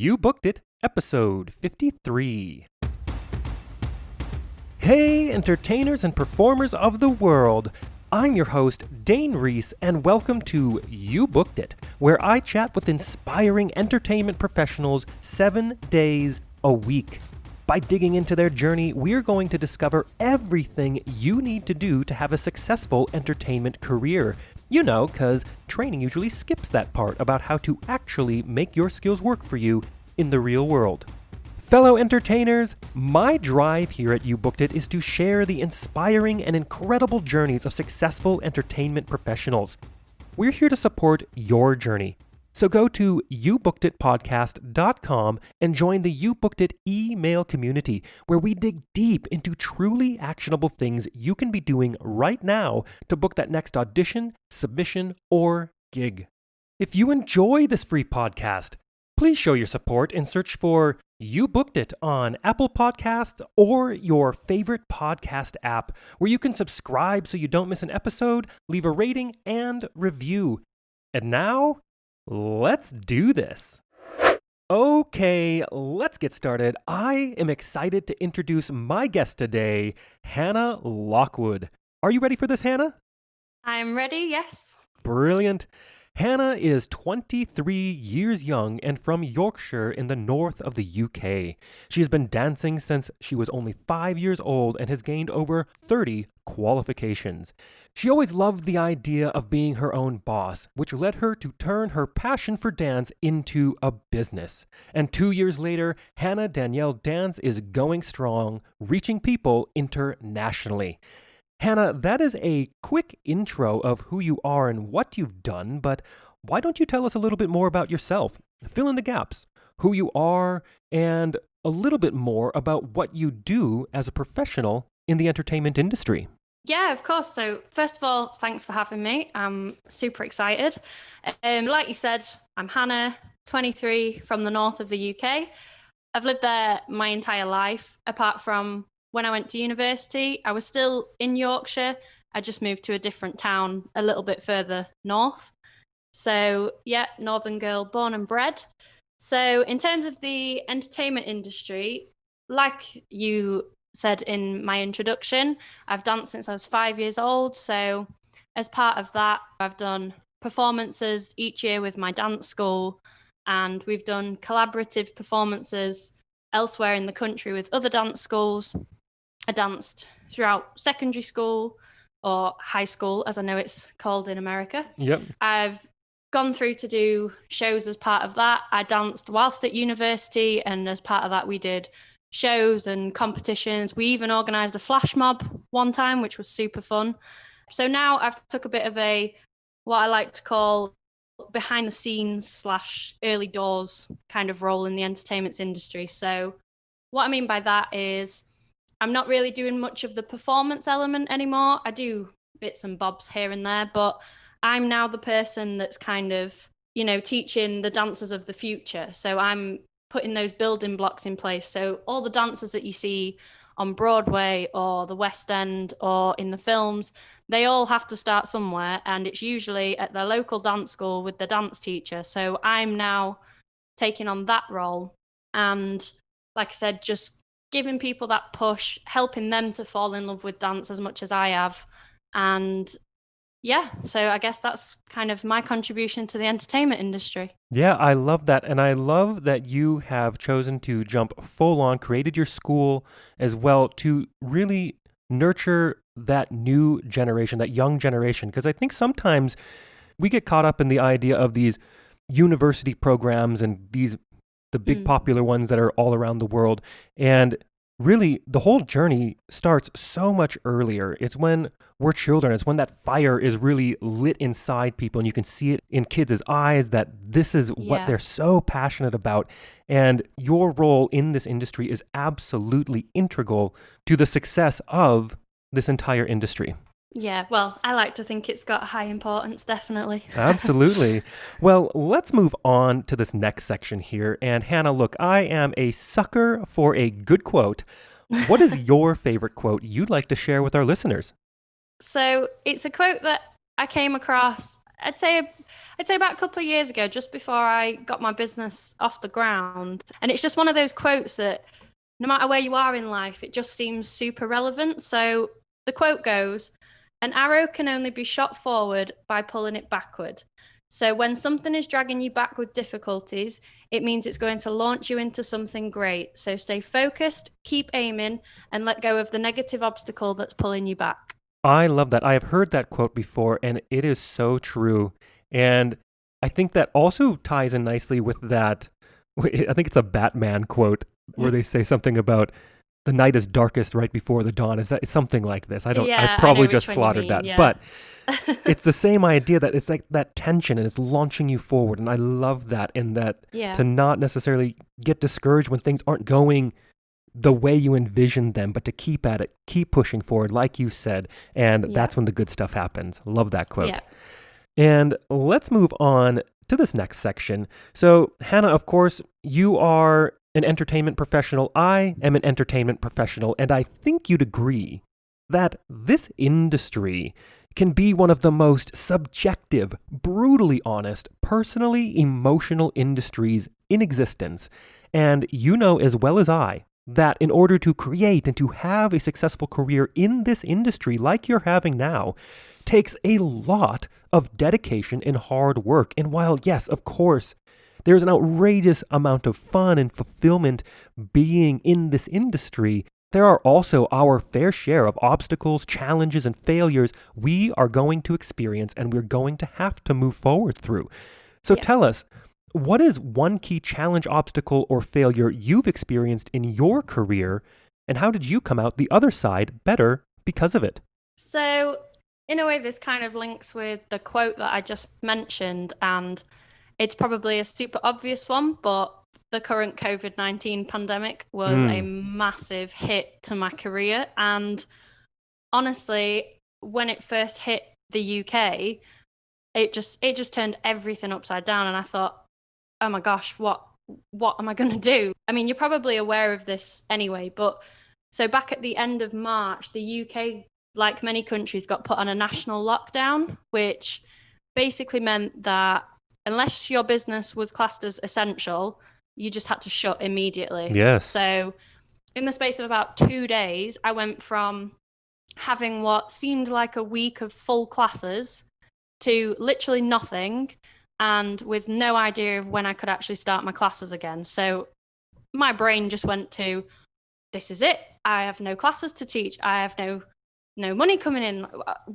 You Booked It, episode 53. Hey, entertainers and performers of the world. I'm your host, Dane Reese, and welcome to You Booked It, where I chat with inspiring entertainment professionals 7 days a week. By digging into their journey, we're going to discover everything you need to do to have a successful entertainment career. You know, because training usually skips that part about how to actually make your skills work for you in the real world. Fellow entertainers, my drive here at You Booked It is to share the inspiring and incredible journeys of successful entertainment professionals. We're here to support your journey. So go to youbookeditpodcast.com and join the You Booked It email community, where we dig deep into truly actionable things you can be doing right now to book that next audition, submission, or gig. If you enjoy this free podcast, please show your support and search for You Booked It on Apple Podcasts or your favorite podcast app, where you can subscribe so you don't miss an episode, leave a rating, and review. And now, let's do this. Okay, let's get started. I am excited to introduce my guest today, Hannah Lockwood. Are you ready for this, Hannah? I'm ready, yes. Brilliant. Hannah is 23 years young and from Yorkshire in the north of the UK. She has been dancing since she was only 5 years old and has gained over 30 qualifications. She always loved the idea of being her own boss, which led her to turn her passion for dance into a business. And 2 years later, Danielle Dance is going strong, reaching people internationally. Hannah, that is a quick intro of who you are and what you've done, but why don't you tell us a little bit more about yourself? Fill in the gaps, who you are, and a little bit more about what you do as a professional in the entertainment industry. Yeah, of course. So first of all, thanks for having me. I'm super excited. Like you said, I'm Hannah, 23, from the north of the UK. I've lived there my entire life, apart from when I went to university. I was still in Yorkshire. I just moved to a different town a little bit further north. So yeah, northern girl, born and bred. So in terms of the entertainment industry, like you said in my introduction, I've danced since I was 5 years old. So as part of that, I've done performances each year with my dance school, and we've done collaborative performances elsewhere in the country with other dance schools. I danced throughout secondary school, or high school, as I know it's called in America. Yep. I've gone through to do shows as part of that. I danced whilst at university, and as part of that, we did shows and competitions. We even organised a flash mob one time, which was super fun. So now I've took a bit of what I like to call behind the scenes / early doors kind of role in the entertainment industry. So what I mean by that is I'm not really doing much of the performance element anymore. I do bits and bobs here and there, but I'm now the person that's kind of, teaching the dancers of the future. So I'm putting those building blocks in place. So all the dancers that you see on Broadway or the West End or in the films, they all have to start somewhere, and it's usually at their local dance school with the dance teacher. So I'm now taking on that role, and like I said, just giving people that push, helping them to fall in love with dance as much as I have. And yeah, so I guess that's kind of my contribution to the entertainment industry. Yeah, I love that. And I love that you have chosen to jump full on, created your school as well to really nurture that new generation, that young generation. Because I think sometimes we get caught up in the idea of these university programs and the big popular ones that are all around the world. And really, the whole journey starts so much earlier. It's when we're children. It's when that fire is really lit inside people, and you can see it in kids' eyes that this is what they're so passionate about. And your role in this industry is absolutely integral to the success of this entire industry. Yeah, well, I like to think it's got high importance, definitely. Absolutely. Well, let's move on to this next section here. And Hannah, look, I am a sucker for a good quote. What is your favorite quote you'd like to share with our listeners? So it's a quote that I came across I'd say I'd say about a couple of years ago, just before I got my business off the ground. And it's just one of those quotes that no matter where you are in life, it just seems super relevant. So the quote goes, an arrow can only be shot forward by pulling it backward. So when something is dragging you back with difficulties, it means it's going to launch you into something great. So stay focused, keep aiming, and let go of the negative obstacle that's pulling you back. I love that. I have heard that quote before, and it is so true. And I think that also ties in nicely with that. I think it's a Batman quote where they say something about the night is darkest right before the dawn. Is that something like this? I Yeah, I know probably which just one you slaughtered mean. that. Yeah. But it's the same idea that it's like that tension and it's launching you forward. And I love that, and that Yeah. to not necessarily get discouraged when things aren't going the way you envisioned them, but to keep at it, keep pushing forward, like you said. And Yeah. that's when the good stuff happens. Love that quote. Yeah. And let's move on to this next section. So, Hannah, of course, you are an entertainment professional. I am an entertainment professional. And I think you'd agree that this industry can be one of the most subjective, brutally honest, personally emotional industries in existence. And you know as well as I that in order to create and to have a successful career in this industry like you're having now takes a lot of dedication and hard work. And while, yes, of course, there's an outrageous amount of fun and fulfillment being in this industry, there are also our fair share of obstacles, challenges, and failures we are going to experience and we're going to have to move forward through. So Yeah. tell us, what is one key challenge, obstacle, or failure you've experienced in your career, and how did you come out the other side better because of it? So, in a way, this kind of links with the quote that I just mentioned, and it's probably a super obvious one, but the current COVID-19 pandemic was a Mm, massive hit to my career. And honestly, when it first hit the UK, it just turned everything upside down. And I thought, oh my gosh, what am I going to do? I mean, you're probably aware of this anyway, but so back at the end of March, the UK, like many countries, got put on a national lockdown, which basically meant that unless your business was classed as essential, you just had to shut immediately. yes. So in the space of about 2 days, I went from having what seemed like a week of full classes to literally nothing and with no idea of when I could actually start my classes again. So my brain just went to, this is it. I have no classes to teach. I have no money coming in.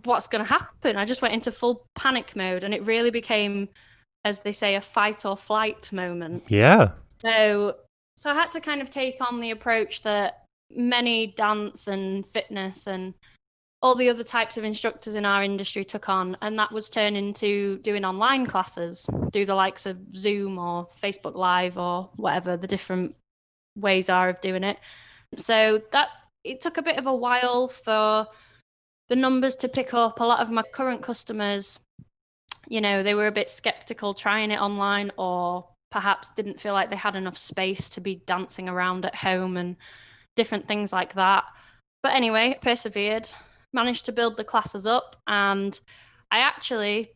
What's going to happen? I just went into full panic mode, and it really became, as they say, a fight or flight moment. Yeah. So so I had to kind of take on the approach that many dance and fitness and all the other types of instructors in our industry took on, and that was turned into doing online classes, do the likes of Zoom or Facebook Live or whatever the different ways are of doing it. So that it took a bit of a while for the numbers to pick up. A lot of my current customers, they were a bit skeptical trying it online, or perhaps didn't feel like they had enough space to be dancing around at home and different things like that. But anyway, persevered, managed to build the classes up, and I actually,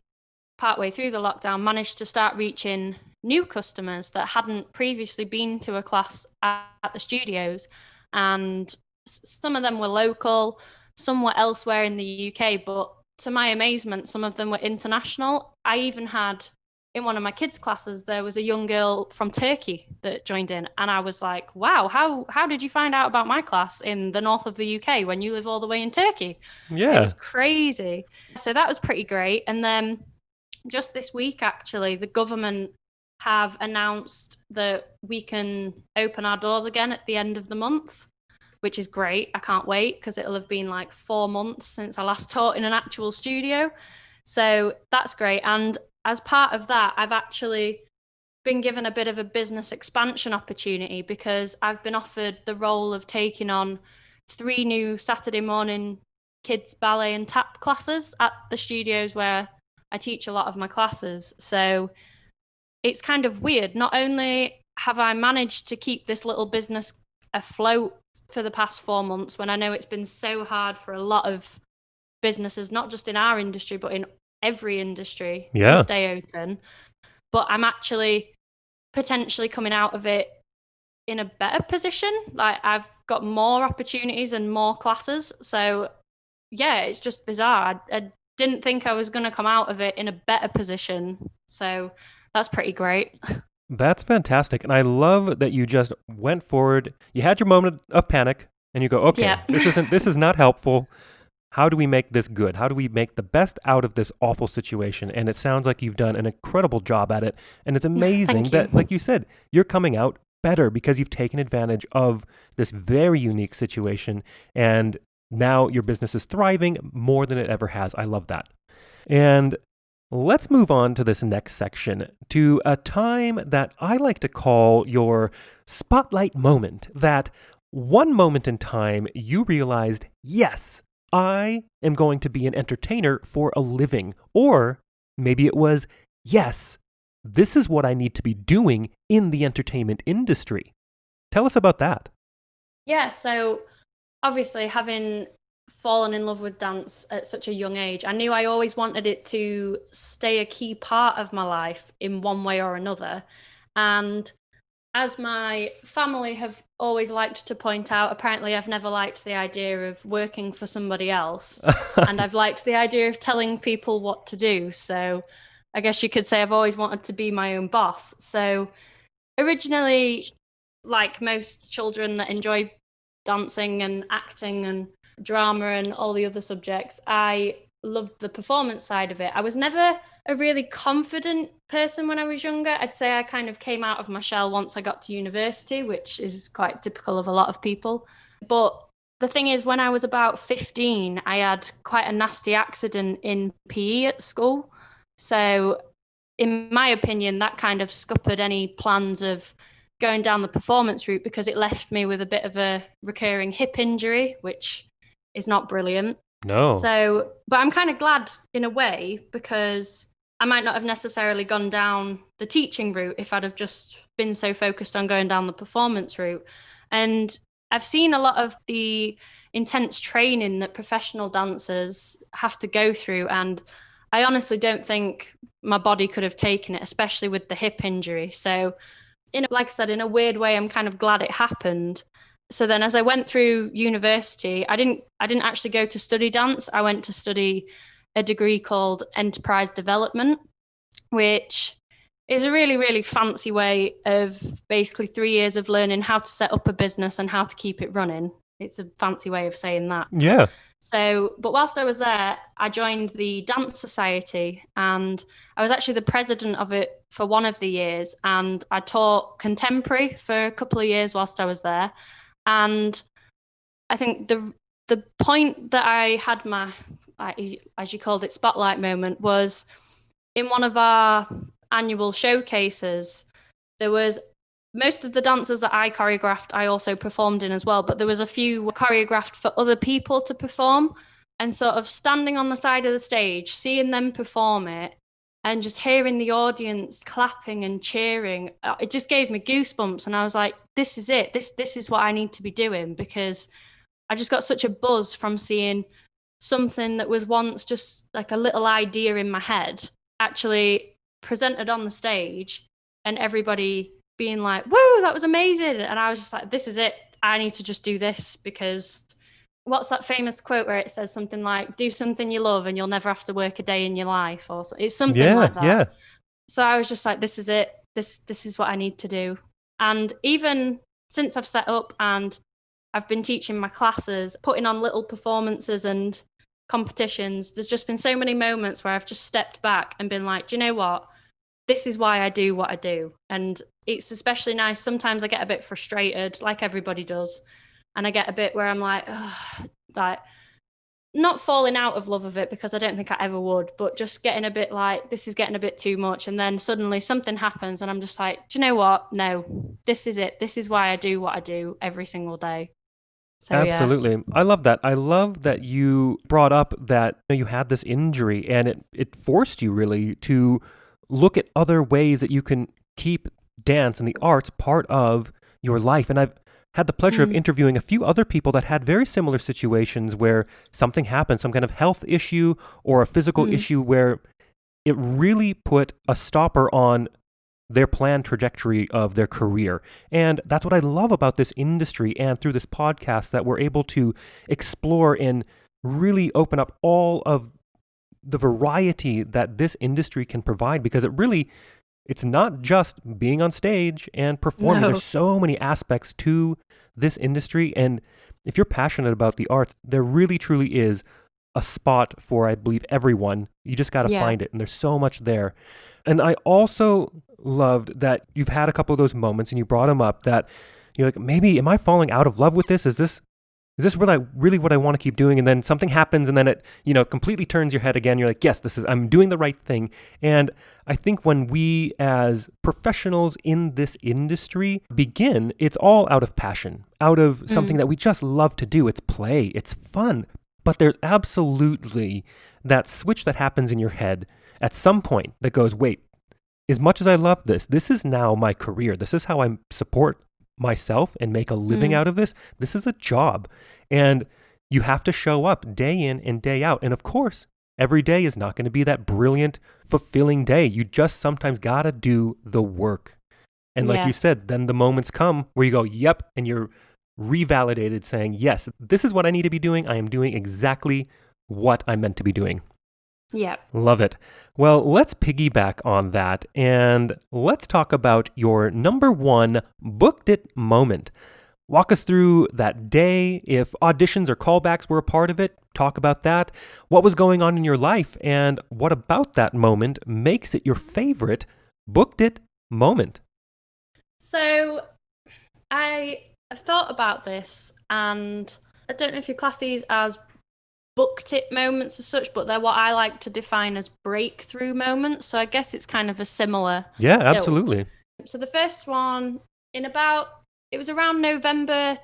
partway through the lockdown, managed to start reaching new customers that hadn't previously been to a class at the studios. And some of them were local, some were elsewhere in the UK, but to my amazement, some of them were international. I even had in one of my kids' classes, there was a young girl from Turkey that joined in, and I was like, "Wow, how did you find out about my class in the north of the UK when you live all the way in Turkey?" It was Yeah. crazy. So that was pretty great. And then just this week, actually, the government have announced that we can open our doors again at the end of the month, which is great. I can't wait because it'll have been like 4 months since I last taught in an actual studio. So that's great. And as part of that, I've actually been given a bit of a business expansion opportunity because I've been offered the role of taking on 3 new Saturday morning kids ballet and tap classes at the studios where I teach a lot of my classes. So it's kind of weird. Not only have I managed to keep this little business afloat for the past 4 months when I know it's been so hard for a lot of businesses, not just in our industry, but in every industry to Yeah. stay open. But I'm actually potentially coming out of it in a better position. Like I've got more opportunities and more classes. So yeah, it's just bizarre. I didn't think I was going to come out of it in a better position. So that's pretty great. That's fantastic. And I love that you just went forward. You had your moment of panic and you go, Yeah. okay, this is not helpful. How do we make this good? How do we make the best out of this awful situation? And it sounds like you've done an incredible job at it. And it's amazing Thank you. that, like you said, you're coming out better because you've taken advantage of this very unique situation. And now your business is thriving more than it ever has. I love that. And let's move on to this next section, to a time that I like to call your spotlight moment. That one moment in time you realized, yes, I am going to be an entertainer for a living. Or maybe it was, yes, this is what I need to be doing in the entertainment industry. Tell us about that. Yeah. So obviously, having fallen in love with dance at such a young age, I knew I always wanted it to stay a key part of my life in one way or another. And as my family have always liked to point out, apparently I've never liked the idea of working for somebody else. And I've liked the idea of telling people what to do. So I guess you could say I've always wanted to be my own boss. So originally, like most children that enjoy dancing and acting and drama and all the other subjects, I loved the performance side of it. I was never a really confident person when I was younger. I'd say I kind of came out of my shell once I got to university, which is quite typical of a lot of people. But the thing is, when I was about 15, I had quite a nasty accident in PE at school. So, in my opinion, that kind of scuppered any plans of going down the performance route because it left me with a bit of a recurring hip injury, which is not brilliant. No. So, but I'm kind of glad in a way because I might not have necessarily gone down the teaching route if I'd have just been so focused on going down the performance route. And I've seen a lot of the intense training that professional dancers have to go through. And I honestly don't think my body could have taken it, especially with the hip injury. So, like I said, in a weird way, I'm kind of glad it happened. So then as I went through university, I didn't actually go to study dance. I went to study a degree called enterprise development, which is a really, really fancy way of basically 3 years of learning how to set up a business and how to keep it running. It's a fancy way of saying that. Yeah. So, but whilst I was there, I joined the Dance Society and I was actually the president of it for one of the years. And I taught contemporary for a couple of years whilst I was there. And I think the point that I had my, as you called it, spotlight moment was in one of our annual showcases. There was most of the dancers that I choreographed, I also performed in as well, but there was a few choreographed for other people to perform. And sort of standing on the side of the stage, seeing them perform it, and just hearing the audience clapping and cheering, it just gave me goosebumps. And I was like, this is it. This is what I need to be doing because I just got such a buzz from seeing something that was once just like a little idea in my head actually presented on the stage and everybody being like, whoa, that was amazing. And I was just like, this is it. I need to just do this because what's that famous quote where it says something like, do something you love and you'll never have to work a day in your life, or it's something Yeah. like that. Yeah. So I was just like, this is it. This is what I need to do. And even since I've set up and I've been teaching my classes, putting on little performances and competitions, there's just been so many moments where I've just stepped back and been like, do you know what? This is why I do what I do. And it's especially nice. Sometimes I get a bit frustrated, like everybody does. And I get a bit where I'm like, like not falling out of love of it because I don't think I ever would, but just getting a bit like, this is getting a bit too much. And then suddenly something happens and I'm just like, do you know what? No, this is it. This is why I do what I do every single day. So yeah. Absolutely. I love that. I love that you brought up that you had this injury and it forced you really to look at other ways that you can keep dance and the arts part of your life. And had the pleasure of interviewing a few other people that had very similar situations where something happened, some kind of health issue or a physical issue where it really put a stopper on their planned trajectory of their career. And that's what I love about this industry and through this podcast, that we're able to explore and really open up all of the variety that this industry can provide, because it's not just being on stage and performing. No. There's so many aspects to this industry. And if you're passionate about the arts, there really truly is a spot for, I believe, everyone. You just got to find it. And there's so much there. And I also loved that you've had a couple of those moments, and you brought them up, that you're like, maybe, am I falling out of love with this? Is this really what I want to keep doing? And then something happens, and then it, completely turns your head again. You're like, yes, I'm doing the right thing. And I think when we as professionals in this industry begin, it's all out of passion, out of something that we just love to do. It's play, it's fun. But there's absolutely that switch that happens in your head at some point that goes, wait, as much as I love this is now my career. This is how I support myself and make a living out of this. This is a job. And you have to show up day in and day out. And of course, every day is not going to be that brilliant, fulfilling day. You just sometimes got to do the work. And like you said, then the moments come where you go, yep, and you're revalidated saying, yes, this is what I need to be doing. I am doing exactly what I'm meant to be doing. Yeah. Love it. Well, let's piggyback on that and let's talk about your number one booked it moment. Walk us through that day. If auditions or callbacks were a part of it, talk about that. What was going on in your life, and what about that moment makes it your favorite booked it moment? So I've thought about this, and I don't know if you class these as booked it moments as such, but they're what I like to define as breakthrough moments. So I guess it's kind of a similar. Yeah, absolutely. So the first one it was around November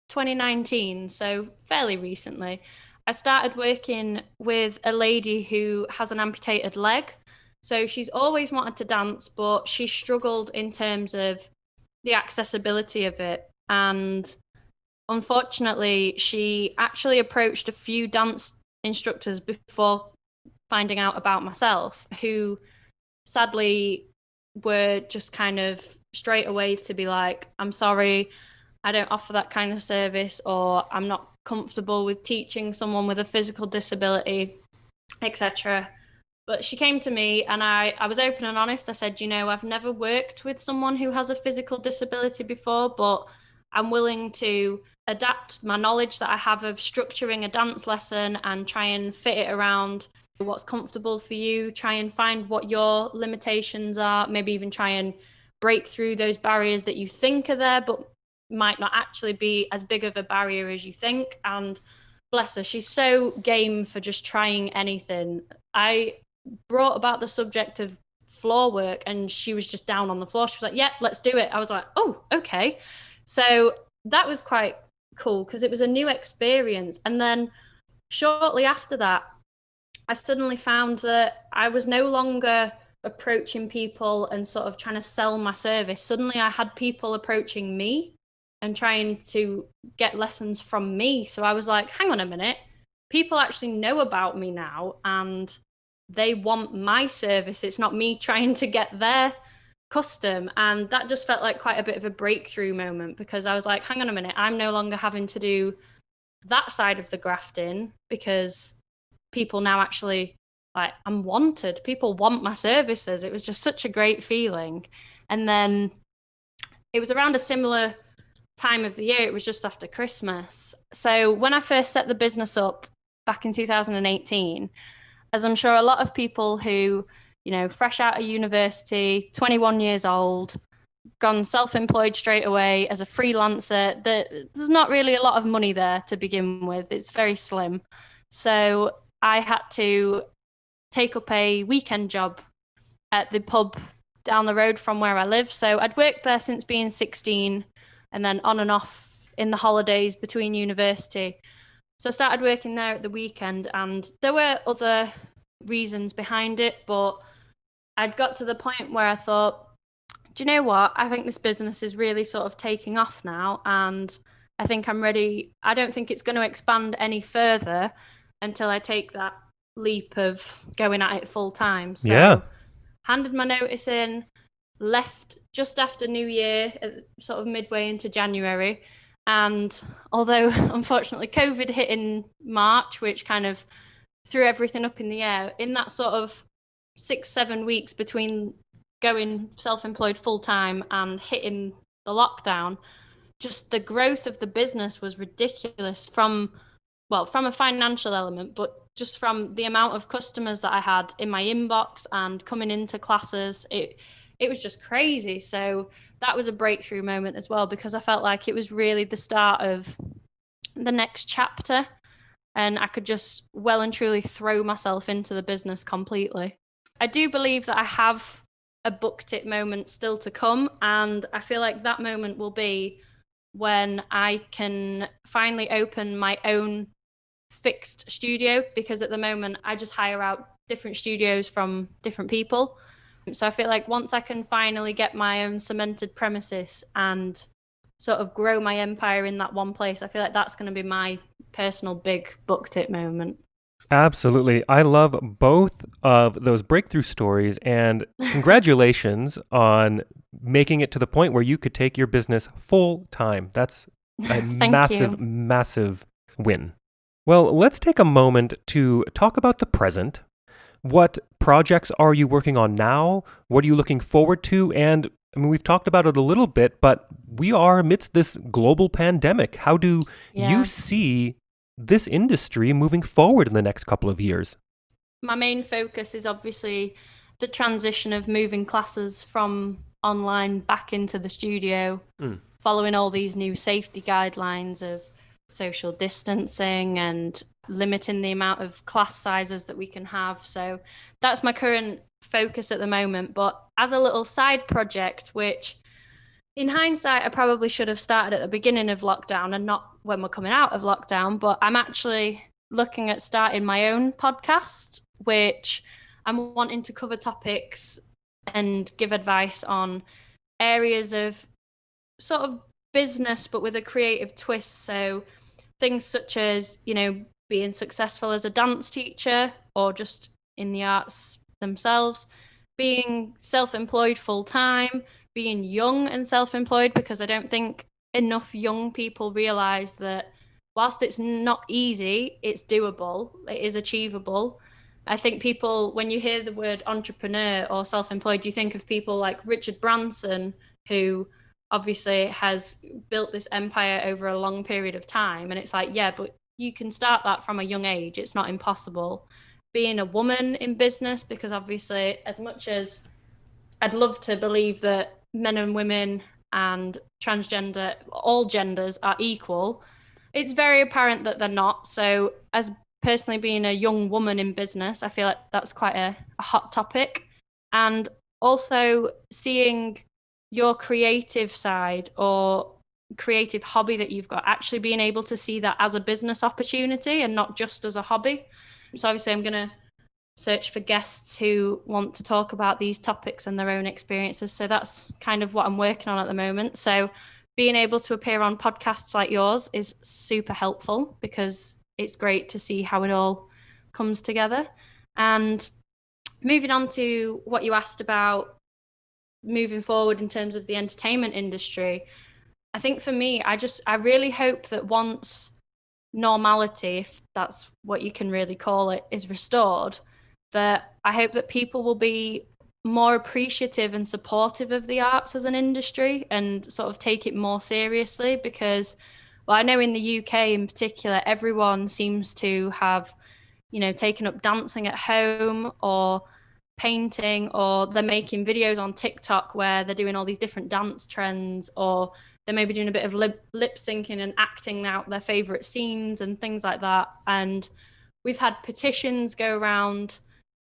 2019, so fairly recently. I started working with a lady who has an amputated leg. So she's always wanted to dance, but she struggled in terms of the accessibility of it. And unfortunately, she actually approached a few dance instructors before finding out about myself, who sadly were just kind of straight away to be like, I'm sorry, I don't offer that kind of service, or I'm not comfortable with teaching someone with a physical disability, etc. But she came to me, and I was open and honest. I said, I've never worked with someone who has a physical disability before, but I'm willing to adapt my knowledge that I have of structuring a dance lesson and try and fit it around what's comfortable for you, try and find what your limitations are, maybe even try and break through those barriers that you think are there, but might not actually be as big of a barrier as you think. And bless her, she's so game for just trying anything. I brought about the subject of floor work, and she was just down on the floor. She was like, yeah, let's do it. I was like, oh, okay. So that was quite cool because it was a new experience. And then shortly after that, I suddenly found that I was no longer approaching people and sort of trying to sell my service. Suddenly I had people approaching me and trying to get lessons from me. So I was like, hang on a minute, people actually know about me now and they want my service. It's not me trying to get their custom. And that just felt like quite a bit of a breakthrough moment, because I was like, hang on a minute, I'm no longer having to do that side of the grafting, because people now actually, like, I'm wanted. People want my services. It was just such a great feeling. And then it was around a similar time of the year. It was just after Christmas. So when I first set the business up back in 2018, as I'm sure a lot of people who, fresh out of university, 21 years old, gone self-employed straight away as a freelancer, there's not really a lot of money there to begin with. It's very slim. So I had to take up a weekend job at the pub down the road from where I live. So I'd worked there since being 16, and then on and off in the holidays between university. So I started working there at the weekend, and there were other reasons behind it, but I'd got to the point where I thought, Do you know what? I think this business is really sort of taking off now, and I think I'm ready. I don't think it's going to expand any further until I take that leap of going at it full time. Yeah. So, handed my notice in, left just after New Year, sort of midway into January. And although unfortunately COVID hit in March, which kind of threw everything up in the air, in that sort of 6, 7 weeks between going self employed full time and hitting the lockdown, just the growth of the business was ridiculous from, well, from a financial element, but just from the amount of customers that I had in my inbox and coming into classes, it was just crazy. So that was a breakthrough moment as well, because I felt like it was really the start of the next chapter, and I could just well and truly throw myself into the business completely. I do believe that I have a booked it moment still to come, and I feel like that moment will be when I can finally open my own fixed studio, because at the moment I just hire out different studios from different people. So I feel like once I can finally get my own cemented premises and sort of grow my empire in that one place, I feel like that's going to be my personal big booked it moment. Absolutely. I love both of those breakthrough stories, and congratulations on making it to the point where you could take your business full time. That's a Thank massive, you. massive win. Well, let's take a moment to talk about the present. What projects are you working on now? What are you looking forward to? And I mean, we've talked about it a little bit, but we are amidst this global pandemic. How do you Yeah. see this industry moving forward in the next couple of years? My main focus is obviously the transition of moving classes from online back into the studio, Mm. following all these new safety guidelines of social distancing and limiting the amount of class sizes that we can have. So that's my current focus at the moment. But as a little side project, which in hindsight, I probably should have started at the beginning of lockdown and not when we're coming out of lockdown, but I'm actually looking at starting my own podcast, which I'm wanting to cover topics and give advice on areas of sort of business, but with a creative twist. So things such as, being successful as a dance teacher or just in the arts themselves, being self employed full time, being young and self employed, because I don't think enough young people realize that whilst it's not easy, it's doable, it is achievable. I think people, when you hear the word entrepreneur or self employed, you think of people like Richard Branson, who obviously has built this empire over a long period of time. And it's like, yeah, but you can start that from a young age. It's not impossible. Being a woman in business, because obviously, as much as I'd love to believe that men and women and transgender, all genders are equal, it's very apparent that they're not. So, as personally being a young woman in business, I feel like that's quite a hot topic. And also seeing your creative side or creative hobby that you've got, actually being able to see that as a business opportunity and not just as a hobby. So, obviously, I'm going to search for guests who want to talk about these topics and their own experiences. So that's kind of what I'm working on at the moment. So being able to appear on podcasts like yours is super helpful, because it's great to see how it all comes together. And moving on to what you asked about moving forward in terms of the entertainment industry, I think for me, I really hope that once normality, if that's what you can really call it, is restored, that I hope that people will be more appreciative and supportive of the arts as an industry and sort of take it more seriously. Because, well, I know in the UK in particular, everyone seems to have, taken up dancing at home or painting, or they're making videos on TikTok where they're doing all these different dance trends, or they're maybe doing a bit of lip syncing and acting out their favorite scenes and things like that. And we've had petitions go around,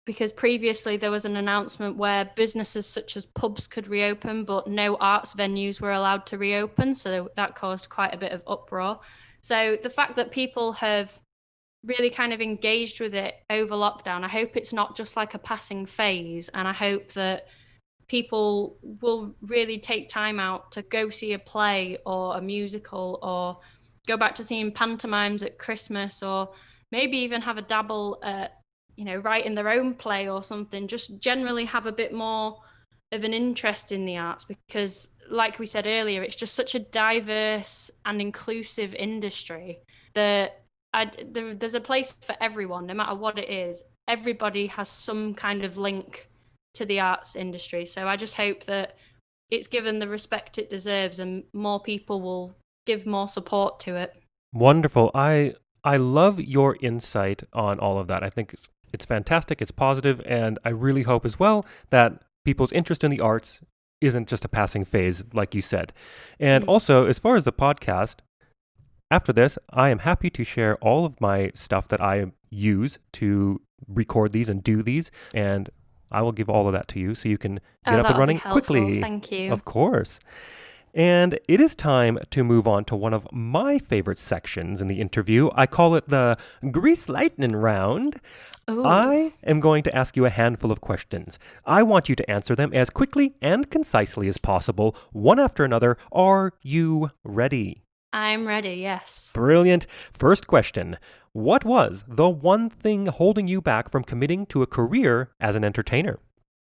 because previously there was an announcement where businesses such as pubs could reopen, but no arts venues were allowed to reopen. So that caused quite a bit of uproar. So the fact that people have really kind of engaged with it over lockdown, I hope it's not just like a passing phase. And I hope that people will really take time out to go see a play or a musical, or go back to seeing pantomimes at Christmas, or maybe even have a dabble at, writing their own play or something. Just generally have a bit more of an interest in the arts, because like we said earlier, it's just such a diverse and inclusive industry that there's a place for everyone, no matter what it is. Everybody has some kind of link to the arts industry. So I just hope that it's given the respect it deserves and more people will give more support to it. Wonderful. I love your insight on all of that. I think it's fantastic, it's positive, and I really hope as well that people's interest in the arts isn't just a passing phase, like you said. And also, as far as the podcast, after this, I am happy to share all of my stuff that I use to record these and do these, and I will give all of that to you so you can get up and running quickly. Thank you. Of course. And it is time to move on to one of my favorite sections in the interview. I call it the Grease Lightning Round. Ooh. I am going to ask you a handful of questions. I want you to answer them as quickly and concisely as possible, one after another. Are you ready? I'm ready, yes. Brilliant. First question. What was the one thing holding you back from committing to a career as an entertainer?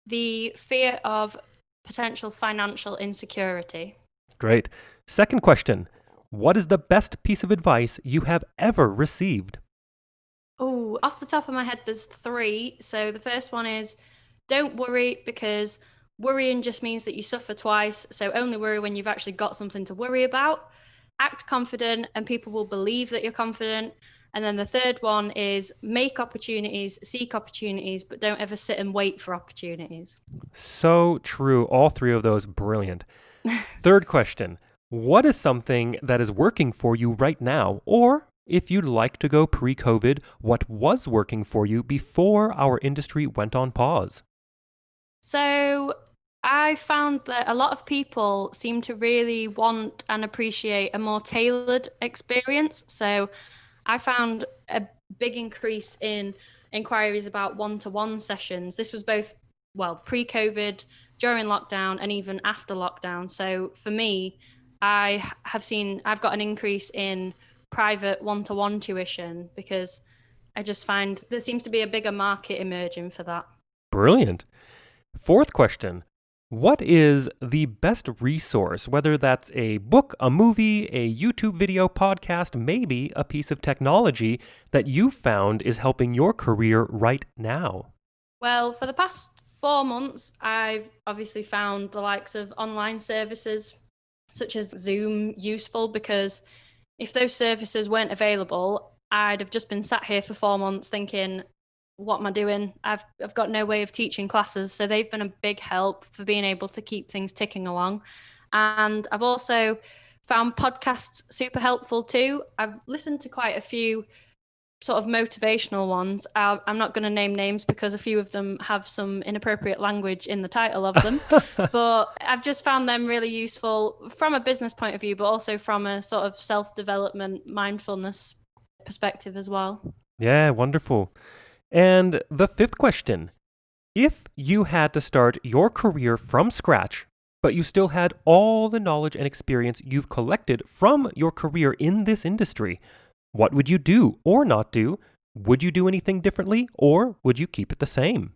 The fear of potential financial insecurity. Great. Second question. What is the best piece of advice you have ever received? Oh, off the top of my head, there's 3. So the first one is, don't worry, because worrying just means that you suffer twice. So only worry when you've actually got something to worry about. Act confident and people will believe that you're confident. And then the third one is, make opportunities, seek opportunities, but don't ever sit and wait for opportunities. So true. All 3 of those, brilliant. Third question. What is something that is working for you right now? Or if you'd like to go pre-COVID, what was working for you before our industry went on pause? So I found that a lot of people seem to really want and appreciate a more tailored experience. So I found a big increase in inquiries about one-to-one sessions. This was both, pre-COVID, during lockdown, and even after lockdown. So for me, I've got an increase in private one-to-one tuition, because I just find there seems to be a bigger market emerging for that. Brilliant. Fourth question. What is the best resource, whether that's a book, a movie, a YouTube video, podcast, maybe a piece of technology that you found is helping your career right now? Well, for the past 4 months, I've obviously found the likes of online services such as Zoom useful, because if those services weren't available, I'd have just been sat here for 4 months thinking, what am I doing? I've got no way of teaching classes. So they've been a big help for being able to keep things ticking along. And I've also found podcasts super helpful too. I've listened to quite a few sort of motivational ones. I'm not going to name names because a few of them have some inappropriate language in the title of them, but I've just found them really useful from a business point of view, but also from a sort of self-development, mindfulness perspective as well. Yeah, wonderful. And the fifth question, if you had to start your career from scratch, but you still had all the knowledge and experience you've collected from your career in this industry, what would you do or not do? Would you do anything differently, or would you keep it the same?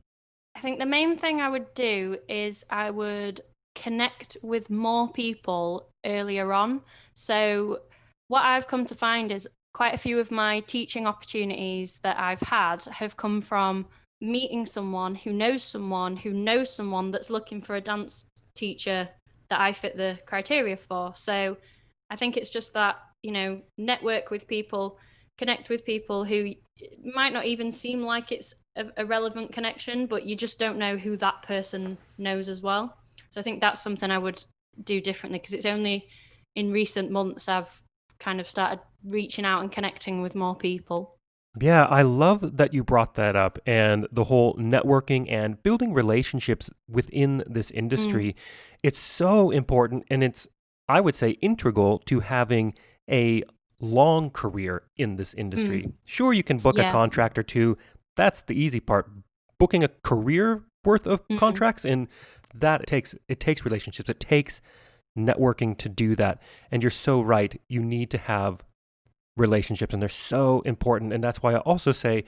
I think the main thing I would do is I would connect with more people earlier on. So what I've come to find is quite a few of my teaching opportunities that I've had have come from meeting someone who knows someone who knows someone that's looking for a dance teacher that I fit the criteria for. So I think it's just that, network with people, connect with people who might not even seem like it's a relevant connection, but you just don't know who that person knows as well. So I think that's something I would do differently, because it's only in recent months I've kind of started reaching out and connecting with more people. Yeah, I love that you brought that up, and the whole networking and building relationships within this industry. It's so important, and it's, I would say, integral to having a long career in this industry. Sure, you can book a contract or two. That's the easy part. Booking a career worth of contracts in it takes relationships. It takes networking to do that. And you're so right. You need to have relationships, and they're so important. And that's why I also say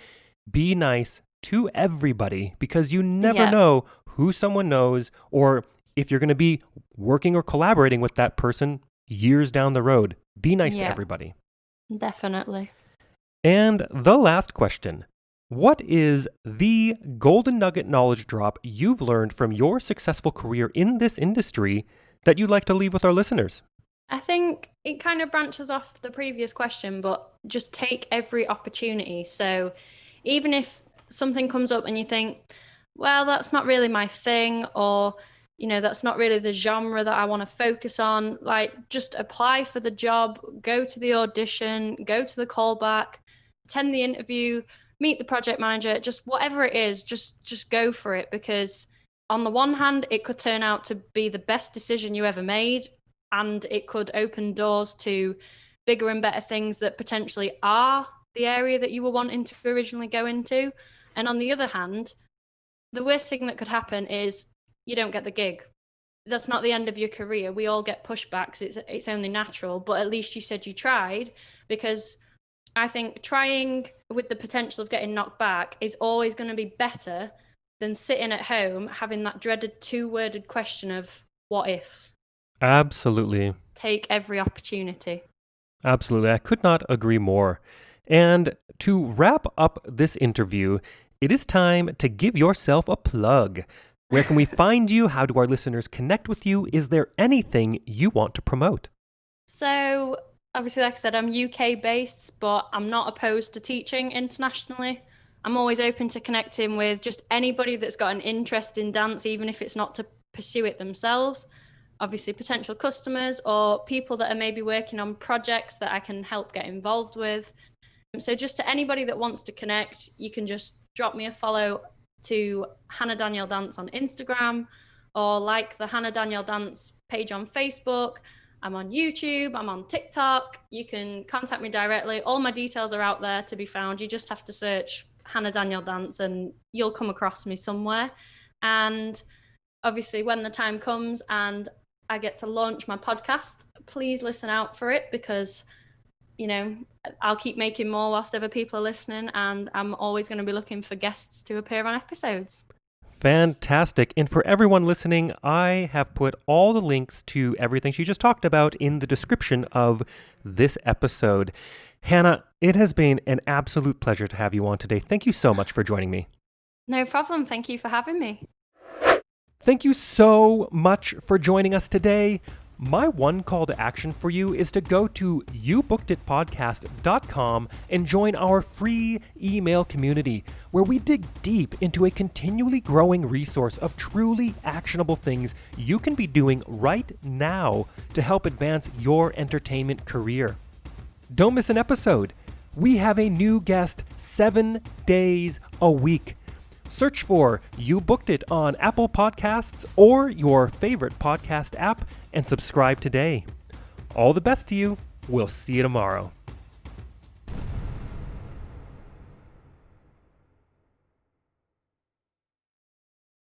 be nice to everybody, because you never know who someone knows, or if you're going to be working or collaborating with that person years down the road. Be nice to everybody. Definitely. And the last question. What is the golden nugget knowledge drop you've learned from your successful career in this industry that you'd like to leave with our listeners? I think it kind of branches off the previous question, but just take every opportunity. So even if something comes up and you think, well, that's not really my thing, or, that's not really the genre that I want to focus on, like, just apply for the job, go to the audition, go to the callback, attend the interview, meet the project manager, just whatever it is, just go for it. Because on the one hand, it could turn out to be the best decision you ever made, and it could open doors to bigger and better things that potentially are the area that you were wanting to originally go into. And on the other hand, the worst thing that could happen is you don't get the gig. That's not the end of your career. We all get pushbacks. It's only natural, but at least you said you tried, because I think trying with the potential of getting knocked back is always going to be better than sitting at home having that dreaded 2-worded question of what if. Absolutely. Take every opportunity. Absolutely. I could not agree more. And to wrap up this interview, it is time to give yourself a plug. Where can we find you? How do our listeners connect with you? Is there anything you want to promote? So, obviously, like I said, I'm UK based, but I'm not opposed to teaching internationally. I'm always open to connecting with just anybody that's got an interest in dance, even if it's not to pursue it themselves. Obviously, potential customers or people that are maybe working on projects that I can help get involved with. So just to anybody that wants to connect, you can just drop me a follow to Hannah Danielle Dance on Instagram, or like the Hannah Danielle Dance page on Facebook. I'm on YouTube, I'm on TikTok. You can contact me directly. All my details are out there to be found. You just have to search Hannah Danielle Dance and you'll come across me somewhere. And obviously when the time comes and I get to launch my podcast, please listen out for it, because I'll keep making more whilst other people are listening, and I'm always going to be looking for guests to appear on episodes. Fantastic. And for everyone listening, I have put all the links to everything she just talked about in the description of this episode. Hannah, it has been an absolute pleasure to have you on today. Thank you so much for joining me. No problem. Thank you for having me. Thank you so much for joining us today. My one call to action for you is to go to youbookeditpodcast.com and join our free email community, where we dig deep into a continually growing resource of truly actionable things you can be doing right now to help advance your entertainment career. Don't miss an episode. We have a new guest 7 days a week. Search for You Booked It on Apple Podcasts or your favorite podcast app and subscribe today. All the best to you. We'll see you tomorrow.